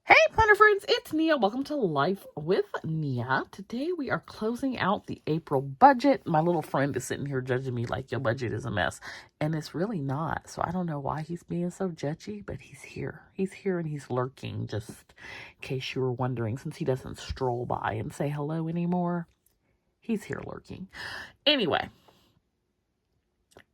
Hey planner friends, it's Nia. Welcome to Life with Nia. Today we are closing out the April budget. My little friend is sitting here judging me like your budget is a mess, and it's really not. So I don't know why he's being so judgy, but he's here. He's here and he's lurking, just in case you were wondering, since he doesn't stroll by and say hello anymore. He's here lurking. Anyway,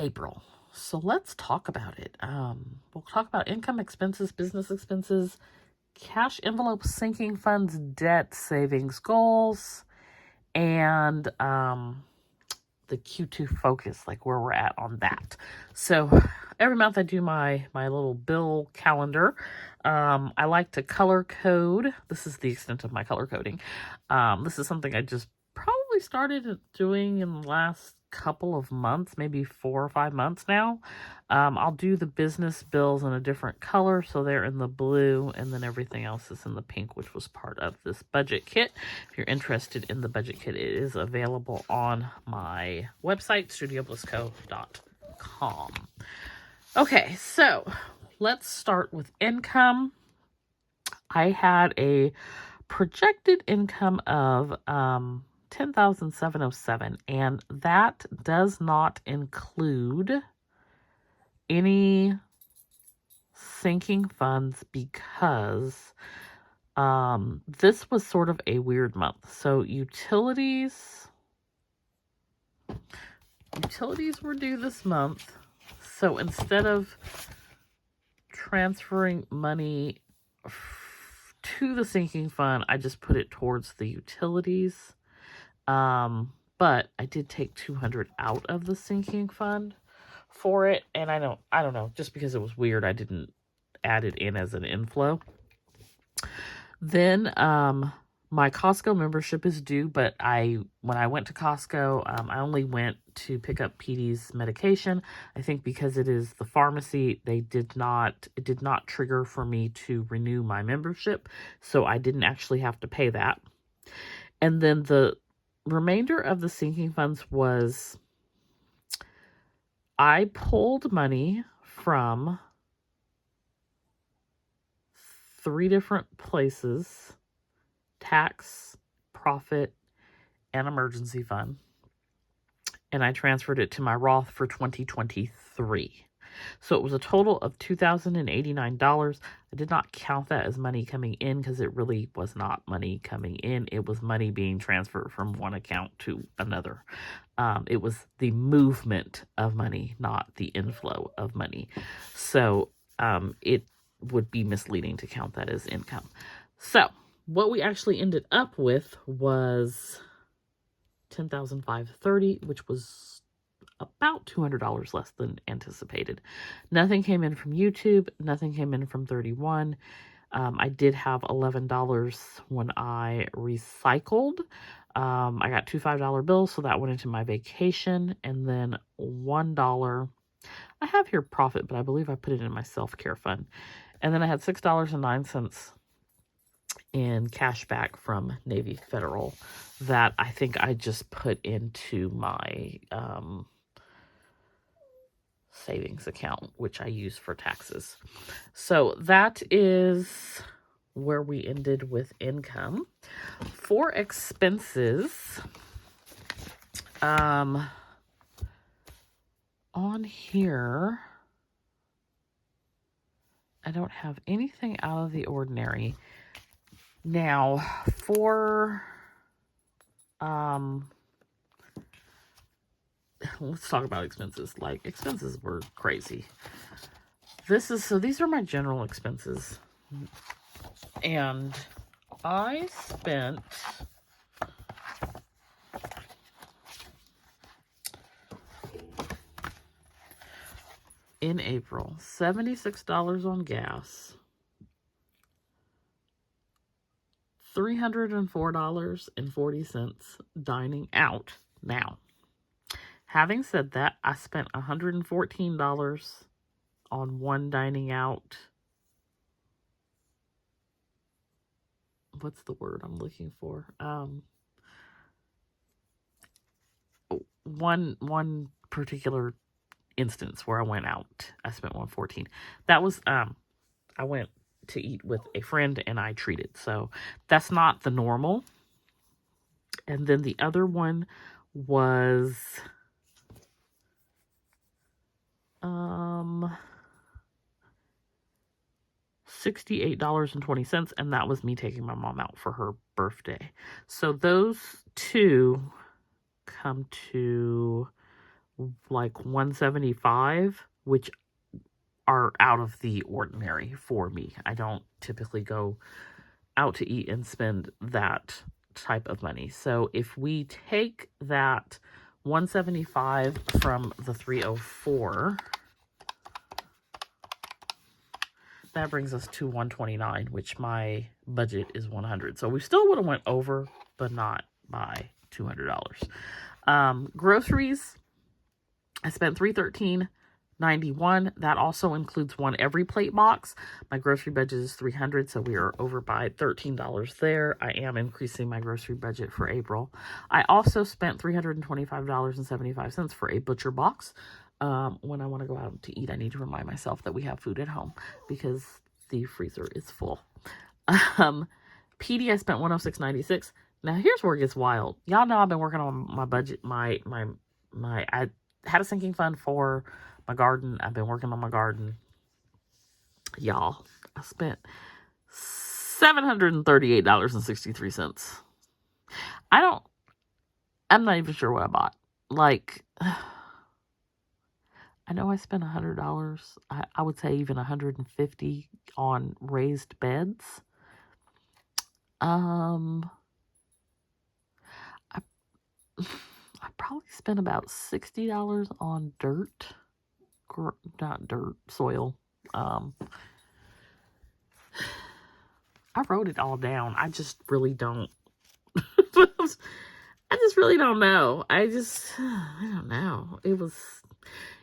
April. So let's talk about it. We'll talk about income, expenses, business expenses, cash envelope, sinking funds, debt, savings goals, and the Q2 focus, like where we're at on that. So every month I do my little bill calendar. I like to color code. This is the extent of my color coding. This is something I just probably started doing in the last couple of months, maybe 4 or 5 months now. I'll do the business bills in a different color, so they're in the blue, and then everything else is in the pink, which was part of this budget kit. If you're interested in the budget kit, it is available on my website, studioblissco.com. Okay, so let's start with income. I had a projected income of $10,707, and that does not include any sinking funds because this was sort of a weird month. So utilities were due this month. So instead of transferring money to the sinking fund, I just put it towards the utilities. But I did take $200 out of the sinking fund for it, and I don't know, just because it was weird, I didn't add it in as an inflow. Then my Costco membership is due, but when I went to Costco, I only went to pick up Petey's medication. I think because it is the pharmacy, it did not trigger for me to renew my membership, so I didn't actually have to pay that. And then the remainder of the sinking funds was, I pulled money from 3 different places: tax, profit, and emergency fund. And I transferred it to my Roth for 2023. So it was a total of $2,089. I did not count that as money coming in because it really was not money coming in. It was money being transferred from one account to another. It was the movement of money, not the inflow of money. So it would be misleading to count that as income. So what we actually ended up with was $10,530, which was about $200 less than anticipated. Nothing came in from YouTube. Nothing came in from 31. I did have $11 when I recycled. I got 2 $5 bills, so that went into my vacation. And then $1, I have here profit, but I believe I put it in my self-care fund. And then I had $6.09 in cash back from Navy Federal that I think I just put into my savings account, which I use for taxes. So that is where we ended with income. For expenses, on here, I don't have anything out of the ordinary. Now, for let's talk about expenses. Like, expenses were crazy. These are my general expenses. And I spent in April $76 on gas, $304.40 dining out. Now, having said that, I spent $114 on one dining out. What's the word I'm looking for? One particular instance where I went out, I spent $114. That was I went to eat with a friend and I treated. So that's not the normal. And then the other one was $68.20, and that was me taking my mom out for her birthday. So those two come to like $175, which are out of the ordinary for me. I don't typically go out to eat and spend that type of money. So if we take that $175 from the $304, that brings us to $129, which my budget is $100. So we still would have went over, but not by $200. Groceries, I spent $313.91. That also includes one every plate box. My grocery budget is $300, so we are over by $13 there. I am increasing my grocery budget for April. I also spent $325.75 for a butcher box. When I want to go out to eat, I need to remind myself that we have food at home because the freezer is full. PD, I spent $106.96. Now here's where it gets wild. Y'all know I've been working on my budget. I had a sinking fund for my garden. I've been working on my garden. Y'all, I spent $738.63. I'm not even sure what I bought. Like, I know I spent $100. I would say even $150 on raised beds. I probably spent about $60 on dirt. Not dirt, soil. I wrote it all down. I just really don't. I just really don't know. I don't know. It was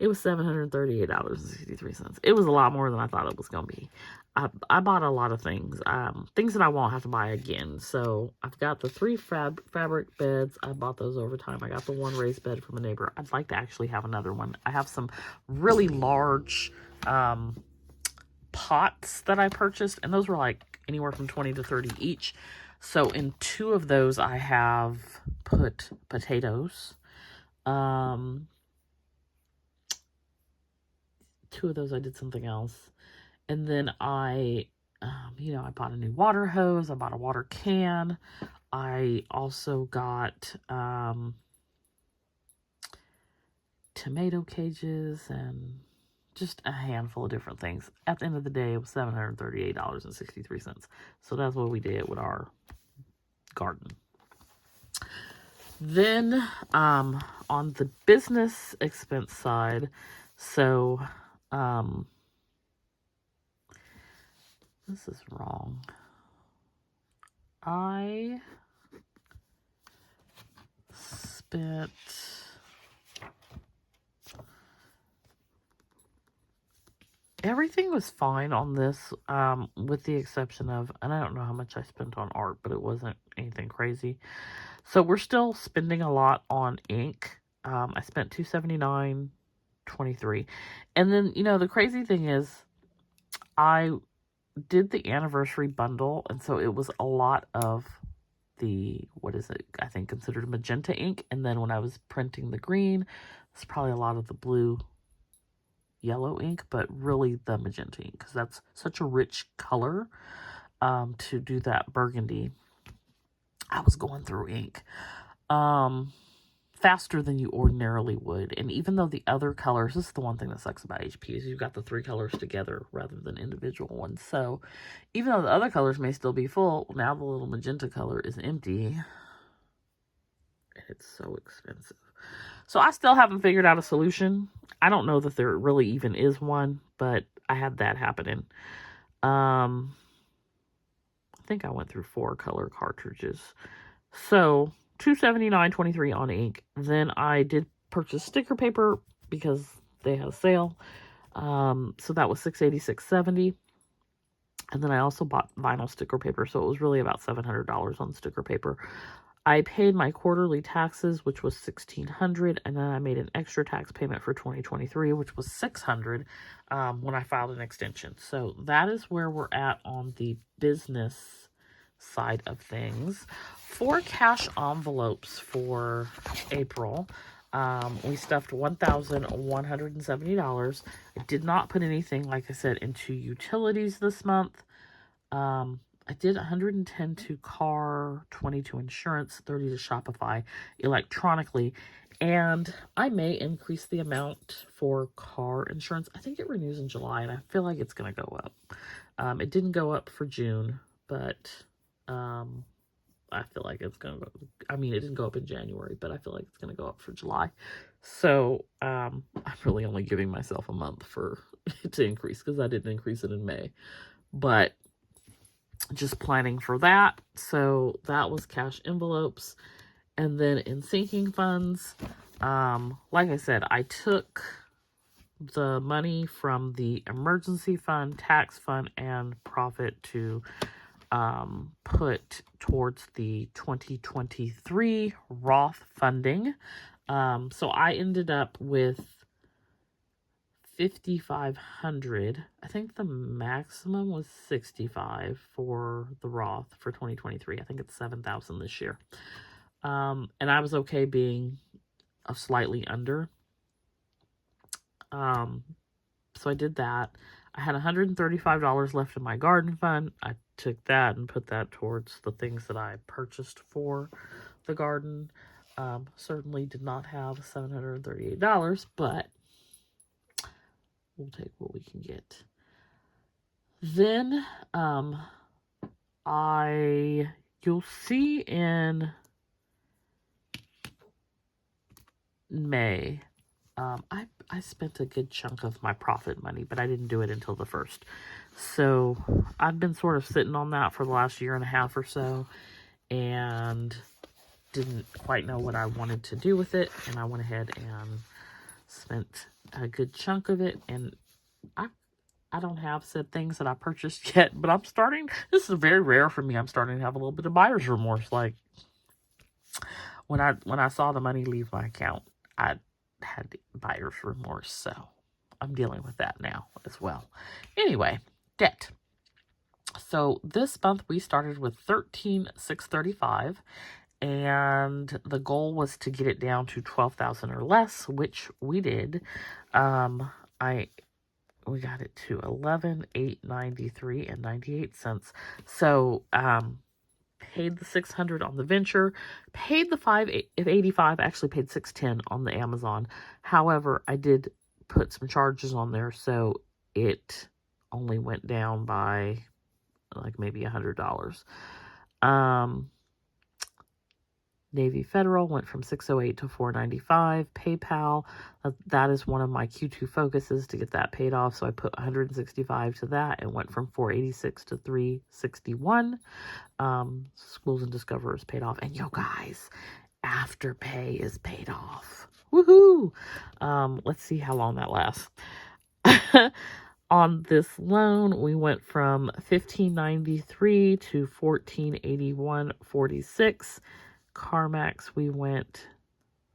$738.63. It was a lot more than I thought it was going to be. I bought a lot of things. Things that I won't have to buy again. So I've got the 3 fabric beds. I bought those over time. I got the 1 raised bed from a neighbor. I'd like to actually have another one. I have some really large pots that I purchased, and those were like anywhere from $20 to $30 each. So in 2 of those, I have put potatoes. 2 of those I did something else. And then I bought a new water hose. I bought a water can. I also got tomato cages and just a handful of different things. At the end of the day, it was $738.63. So that's what we did with our garden. Then on the business expense side, so this is wrong. I spent everything was fine on this, with the exception of, and I don't know how much I spent on art, but it wasn't anything crazy. So we're still spending a lot on ink. I spent $279.23. And then, the crazy thing is I did the anniversary bundle, and so it was a lot of the, I think considered magenta ink, and then when I was printing the green, it's probably a lot of the blue yellow ink, but really the magenta ink, because that's such a rich color. To do that burgundy, I was going through ink faster than you ordinarily would. And even though the other colors, this is the one thing that sucks about HP, is you've got the 3 colors together rather than individual ones. So even though the other colors may still be full, now the little magenta color is empty. It's so expensive. So I still haven't figured out a solution. I don't know that there really even is one, but I had that happening. I think I went through 4 color cartridges. So $279.23 on ink. Then I did purchase sticker paper because they had a sale. So that was $686.70. And then I also bought vinyl sticker paper. So it was really about $700 on sticker paper. I paid my quarterly taxes, which was $1,600, and then I made an extra tax payment for 2023, which was $600 when I filed an extension. So that is where we're at on the business side of things. For cash envelopes for April, we stuffed $1,170. I did not put anything, like I said, into utilities this month. I did 110 to car, 20 to insurance, 30 to Shopify electronically. And I may increase the amount for car insurance. I think it renews in July, and I feel like it's going to go up. It didn't go up for June, but I feel like it's going to go. I mean, it didn't go up in January, but I feel like it's going to go up for July. So I'm really only giving myself a month for it to increase, because I didn't increase it in May. But just planning for that. So that was cash envelopes. And then in sinking funds, like I said, I took the money from the emergency fund, tax fund, and profit to put towards the 2023 Roth funding. So I ended up with $5,500. I think the maximum was $65 for the Roth for 2023. I think it's $7,000 this year. And I was okay being slightly under. So I did that. I had $135 left in my garden fund. I took that and put that towards the things that I purchased for the garden. Certainly did not have $738, but we'll take what we can get. Then, you'll see in May, I spent a good chunk of my profit money, but I didn't do it until the 1st. So I've been sort of sitting on that for the last year and a half or so, and didn't quite know what I wanted to do with it. And I went ahead and spent a good chunk of it, and I don't have said things that I purchased yet, but I'm starting, this is very rare for me, I'm starting to have a little bit of buyer's remorse. Like, when I saw the money leave my account, I had buyer's remorse, so I'm dealing with that now as well. Anyway, debt. So this month we started with $13,635, and the goal was to get it down to $12,000 or less, which we did. We got it to $11,893.98. So paid the $600 on the venture, paid the $585, actually paid $610 on the Amazon. However, I did put some charges on there, so it only went down by like maybe $100. Navy Federal went from $608 to $495. PayPal, that is one of my Q2 focuses, to get that paid off. So I put $165 to that and went from $486 to $361. Schools and Discoverers paid off. And yo guys, Afterpay is paid off. Woohoo! Let's see how long that lasts. On this loan, we went from $1,593 to $1,481.46. CarMax, we went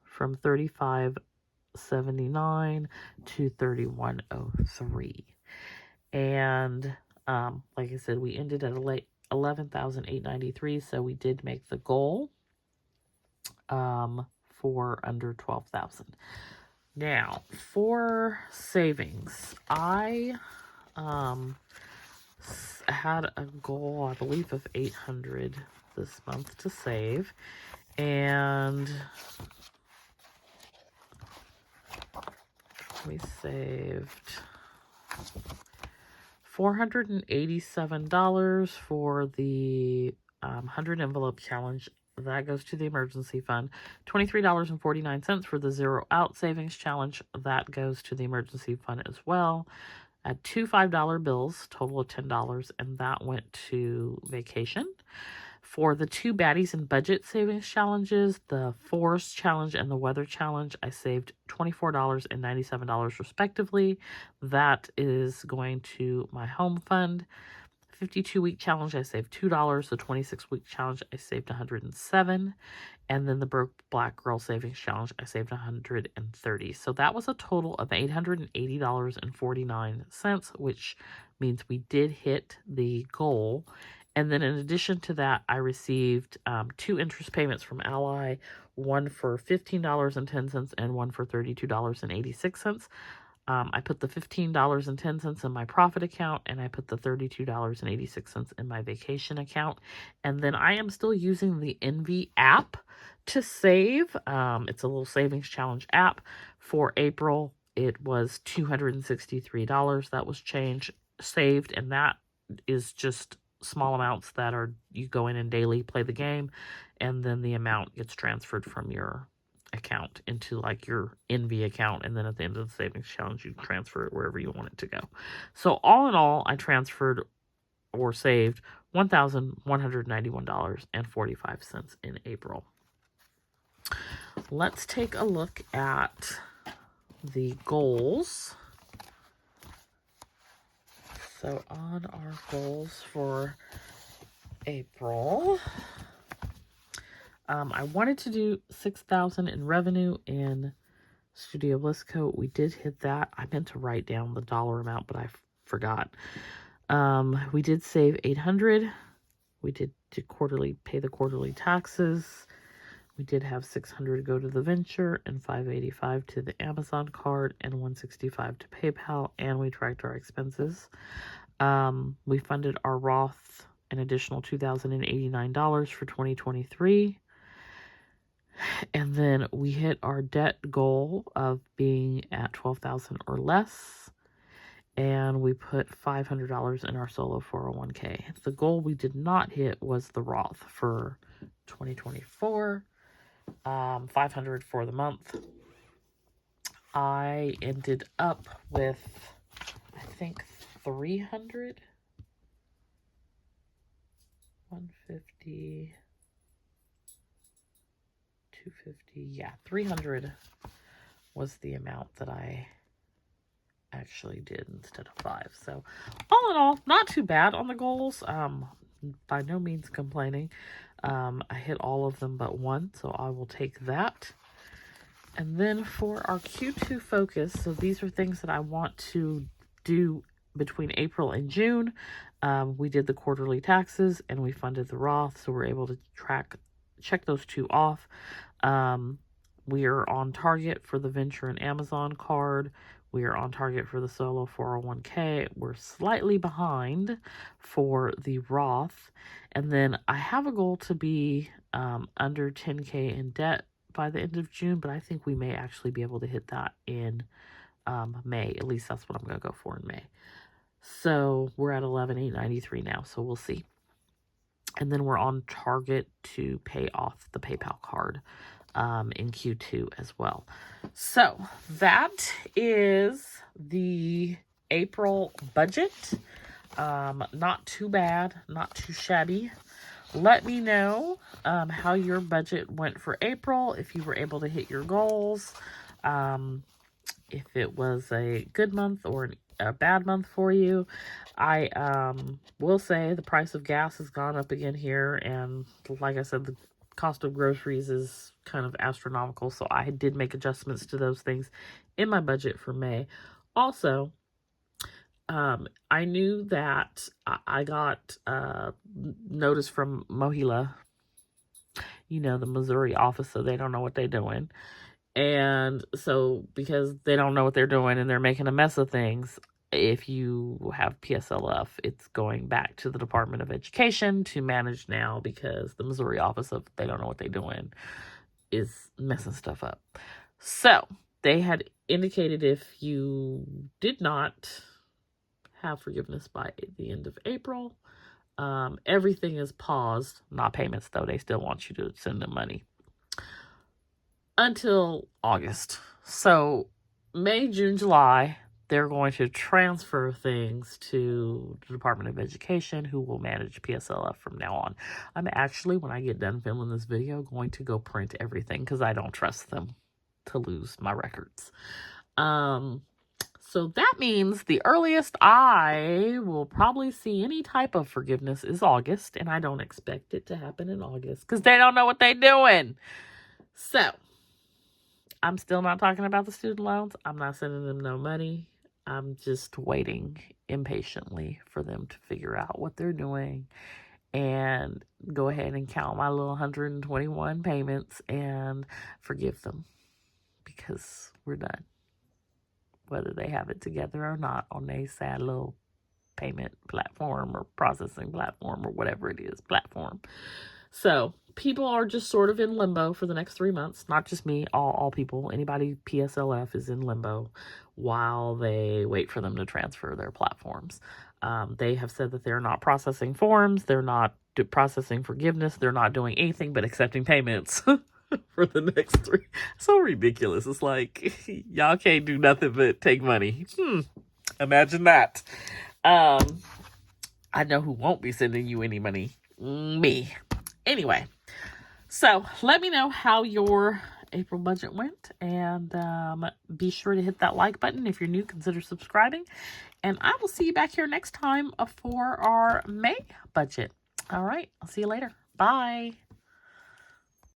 from $35.79 to $31.03. And like I said, we ended at $11,893, so we did make the goal for under $12,000. Now, for savings, I had a goal, I believe, of $800 this month to save, and we saved $487 for the 100 envelope challenge. That goes to the emergency fund. $23.49 for the Zero Out Savings Challenge. That goes to the emergency fund as well. At two $5 bills, total of $10, and that went to vacation. For the two Baddies and Budget Savings Challenges, the Forest Challenge and the Weather Challenge, I saved $24 and $97 respectively. That is going to my home fund. 52-week challenge, I saved $2. The 26-week challenge, I saved $107. And then the Broke Black Girl Savings Challenge, I saved $130. So that was a total of $880.49, which means we did hit the goal. And then in addition to that, I received 2 interest payments from Ally, one for $15.10 and one for $32.86. I put the $15.10 in my profit account, and I put the $32.86 in my vacation account. And then I am still using the Envy app to save. It's a little savings challenge app. For April, it was $263 that was saved, and that is just small amounts that are, you go in and daily play the game, and then the amount gets transferred from your account into like your Envy account, and then at the end of the savings challenge you transfer it wherever you want it to go. So all in all, I transferred or saved $1,191.45 in April. Let's take a look at the goals. So on our goals for April, I wanted to do $6,000 in revenue in Studio Bliss Coat. We did hit that. I meant to write down the dollar amount, but I forgot. We did save $800. We did pay the quarterly taxes. We did have $600 go to the venture and $585 to the Amazon card and $165 to PayPal, and we tracked our expenses. We funded our Roth an additional $2,089 for 2023. And then we hit our debt goal of being at $12,000 or less. And we put $500 in our solo 401k. The goal we did not hit was the Roth for 2024. $500 for the month. I ended up with, I think, 300, 150, 250, yeah, 300 was the amount that I actually did instead of 5. So all in all, not too bad on the goals. By no means complaining. I hit all of them but one, so I will take that. And then for our Q2 focus, so these are things that I want to do between April and June. We did the quarterly taxes and we funded the Roth, so we're able to check those 2 off. We are on target for the Venture and Amazon card. We are on target for the solo 401k. We're slightly behind for the Roth. And then I have a goal to be under 10K in debt by the end of June, but I think we may actually be able to hit that in May. At least that's what I'm going to go for in May. So we're at 11,893 now, so we'll see. And then we're on target to pay off the PayPal card in Q2 as well. So that is the April budget. Not too bad, not too shabby. Let me know how your budget went for April, if you were able to hit your goals, if it was a good month or a bad month for you. I will say the price of gas has gone up again here, and like I said, the cost of groceries is kind of astronomical, so I did make adjustments to those things in my budget for May. Also, I knew that I got notice from MOHELA, the Missouri office, so they don't know what they're doing. And so because they don't know what they're doing and they're making a mess of things, if you have PSLF, it's going back to the Department of Education to manage now, because the Missouri office of they don't know what they're doing is messing stuff up. So they had indicated if you did not have forgiveness by the end of April, everything is paused. Not payments, though. They still want you to send them money until August. So May, June, July, they're going to transfer things to the Department of Education, who will manage PSLF from now on. I'm actually, when I get done filming this video, going to go print everything because I don't trust them to lose my records. So that means the earliest I will probably see any type of forgiveness is August, and I don't expect it to happen in August because they don't know what they're doing. So I'm still not talking about the student loans. I'm not sending them no money. I'm just waiting impatiently for them to figure out what they're doing and go ahead and count my little 121 payments and forgive them because we're done. Whether they have it together or not on a sad little payment platform or processing platform or whatever it is, platform. So people are just sort of in limbo for the next 3 months. Not just me, all people. Anybody PSLF is in limbo while they wait for them to transfer their platforms. They have said that they're not processing forms. They're not processing forgiveness. They're not doing anything but accepting payments for the next 3. So ridiculous. It's like, y'all can't do nothing but take money. Imagine that. I know who won't be sending you any money. Me. Anyway, so let me know how your April budget went, and be sure to hit that like button. If you're new, consider subscribing, and I will see you back here next time for our May budget. All right, I'll see you later. Bye.